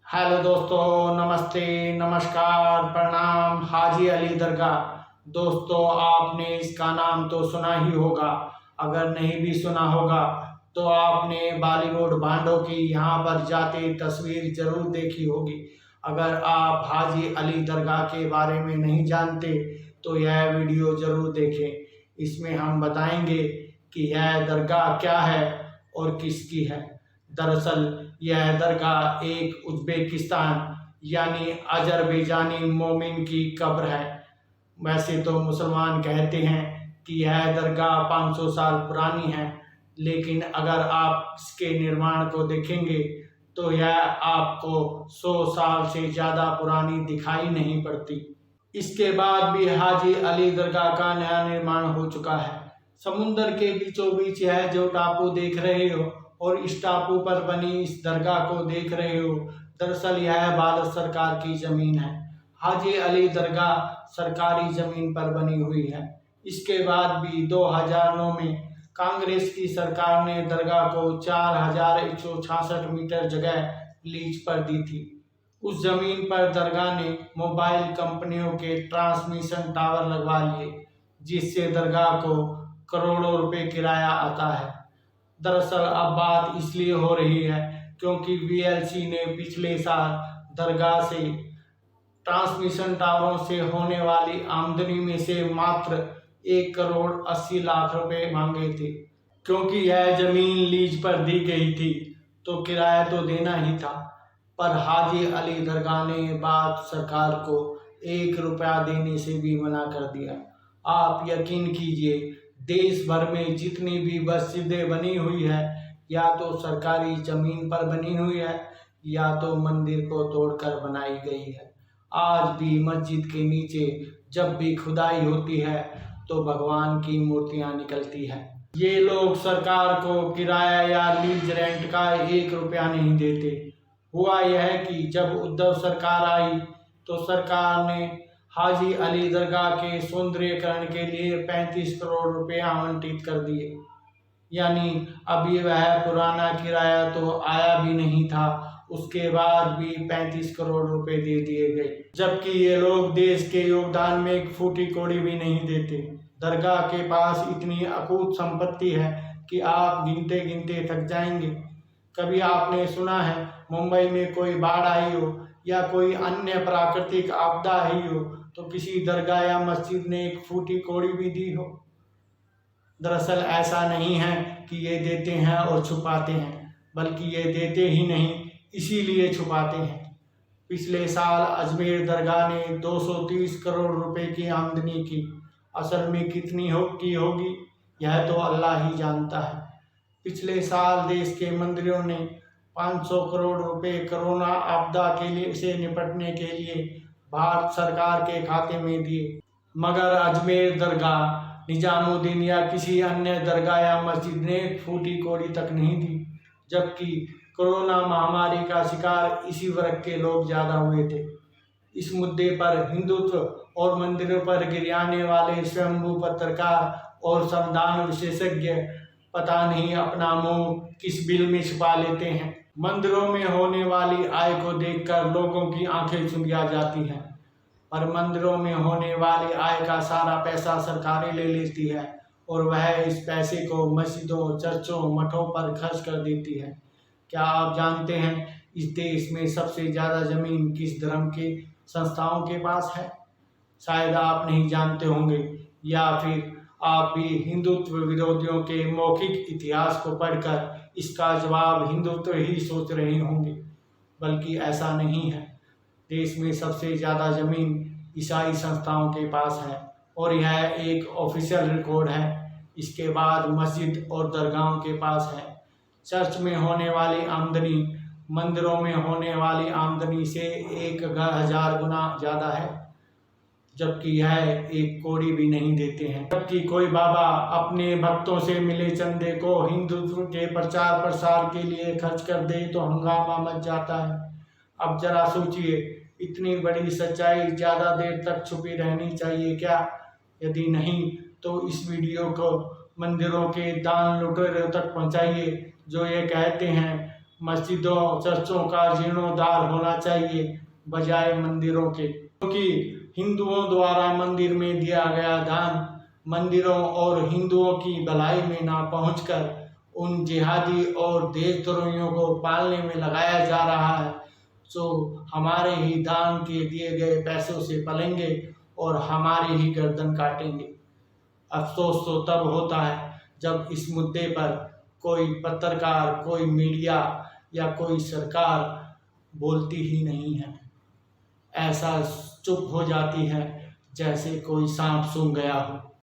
Hello दोस्तों, नमस्ते, नमस्कार, प्रणाम। हाजी अली दरगाह। दोस्तों, आपने इसका नाम तो सुना ही होगा। अगर नहीं भी सुना होगा तो आपने बॉलीवुड भांडों की यहाँ पर जाते तस्वीर जरूर देखी होगी। अगर आप हाजी अली दरगाह के बारे में नहीं जानते तो यह वीडियो जरूर देखें। इसमें हम बताएंगे कि यह दरगाह क्या है और किसकी है। दरअसल यह दरगाह एक उज़्बेकिस्तान यानी अजरबैजानी मोमिन की कब्र है। वैसे तो मुसलमान कहते हैं कि यह दरगाह 500 साल पुरानी है, लेकिन अगर आप इसके निर्माण को देखेंगे तो यह आपको 100 साल से ज़्यादा पुरानी दिखाई नहीं पड़ती। इसके बाद भी हाजी अली दरगाह का नया निर्माण हो चुका है। समुंदर के बीचों बीच यह जो टापू देख रहे हो और इस टापू पर बनी इस दरगाह को देख रहे हो, दरअसल यह भारत सरकार की जमीन है। हाजी अली दरगाह सरकारी जमीन पर बनी हुई है। इसके बाद भी 2009 में कांग्रेस की सरकार ने दरगाह को 4166 मीटर जगह लीज पर दी थी। उस जमीन पर दरगाह ने मोबाइल कंपनियों के ट्रांसमिशन टावर लगवा लिए, जिससे दरगाह को करोड़ों रुपए किराया आता है। दरअसल अब बात इसलिए हो रही है क्योंकि वीएलसी ने पिछले साल दरगाह से ट्रांसमिशन टावरों से होने वाली आमदनी में से मात्र 1 करोड़ 80 लाख रुपए मांगे थे। क्योंकि यह जमीन लीज पर दी गई थी तो किराया तो देना ही था, पर हाजी अली दरगाह ने भारत सरकार को 1 रुपया देने से भी मना कर दिया। आप यकीन कीजिए, देश भर में जितनी भी मस्जिदें बनी हुई है, या तो सरकारी जमीन पर बनी हुई है या तो मंदिर को तोड़कर बनाई गई है। आज भी मस्जिद के नीचे जब भी खुदाई होती है तो भगवान की मूर्तियां निकलती है। ये लोग सरकार को किराया या लीज रेंट का 1 रुपया नहीं देते। हुआ यह कि जब उद्धव सरकार आई तो सरकार ने हाजी अली दरगाह के सौंदर्यीकरण के लिए 35 करोड़ रुपए आवंटित कर दिए। यानी अभी वह पुराना किराया तो आया भी नहीं था, उसके बाद भी 35 करोड़ रुपए दे दिए गए, जबकि ये लोग देश के योगदान में एक फूटी कौड़ी भी नहीं देते। दरगाह के पास इतनी अकूत संपत्ति है कि आप गिनते गिनते थक जाएंगे। कभी आपने सुना है मुंबई में कोई बाढ़ आई हो या कोई अन्य प्राकृतिक आपदा आई हो तो किसी दरगाह या मस्जिद ने एक फूटी कौड़ी भी दी हो? दरअसल ऐसा नहीं है कि ये देते हैं और छुपाते हैं, बल्कि ये देते ही नहीं, इसीलिए छुपाते हैं। पिछले साल अजमेर दरगाह ने 230 करोड़ रुपए की आमदनी की। असल में कितनी की होगी यह तो अल्लाह ही जानता है। पिछले साल देश के मंदिरों ने 500 करोड़ रुपए कोरोना आपदा के लिए से निपटने के लिए भारत सरकार के खाते में दिए, मगर अजमेर दरगाह, निजामुद्दीन या किसी अन्य दरगाह या मस्जिद ने फूटी कौड़ी तक नहीं दी। जबकि कोरोना महामारी का शिकार इसी वर्ग के लोग ज़्यादा हुए थे। इस मुद्दे पर हिंदुत्व और मंदिरों पर गिराने वाले स्वयंभू पत्रकार और संविधान विशेषज्ञ पता नहीं अपना मुंह किस बिल में छिपा लेते हैं। मंदिरों में होने वाली आय को देखकर लोगों की आंखें चुंधिया जाती हैं, पर मंदिरों में होने वाली आय का सारा पैसा सरकारें ले लेती है और वह इस पैसे को मस्जिदों, चर्चों, मठों पर खर्च कर देती है। क्या आप जानते हैं इस देश में सबसे ज़्यादा जमीन किस धर्म के संस्थाओं के पास है? शायद आप नहीं जानते होंगे, या फिर आप भी हिंदुत्व विरोधियों के मौखिक इतिहास को पढ़कर इसका जवाब हिंदुत्व ही सोच रहे होंगे, बल्कि ऐसा नहीं है। देश में सबसे ज़्यादा जमीन ईसाई संस्थाओं के पास है और यह एक ऑफिशियल रिकॉर्ड है। इसके बाद मस्जिद और दरगाहों के पास है। चर्च में होने वाली आमदनी मंदिरों में होने वाली आमदनी से 1000 गुना ज़्यादा है, जबकि यह 1 कौड़ी भी नहीं देते हैं। जबकि कोई बाबा अपने भक्तों से मिले चंदे को हिंदुत्व के प्रचार प्रसार के लिए खर्च कर दे तो हंगामा मच जाता है। अब जरा सोचिए, इतनी बड़ी सच्चाई ज़्यादा देर तक छुपी रहनी चाहिए क्या? यदि नहीं तो इस वीडियो को मंदिरों के दान लुटेरों तक पहुंचाइए, जो ये कहते हैं मस्जिदों चर्चों का जीर्णोद्धार होना चाहिए बजाय मंदिरों के, क्योंकि हिंदुओं द्वारा मंदिर में दिया गया दान मंदिरों और हिंदुओं की भलाई में ना पहुंचकर उन जिहादी और देशद्रोहियों को पालने में लगाया जा रहा है, जो हमारे ही दान के दिए गए पैसों से पलेंगे और हमारी ही गर्दन काटेंगे। अफसोस तो तब होता है जब इस मुद्दे पर कोई पत्रकार, कोई मीडिया या कोई सरकार बोलती ही नहीं है। ऐसा चुप हो जाती है जैसे कोई सांप सूंघ गया हो।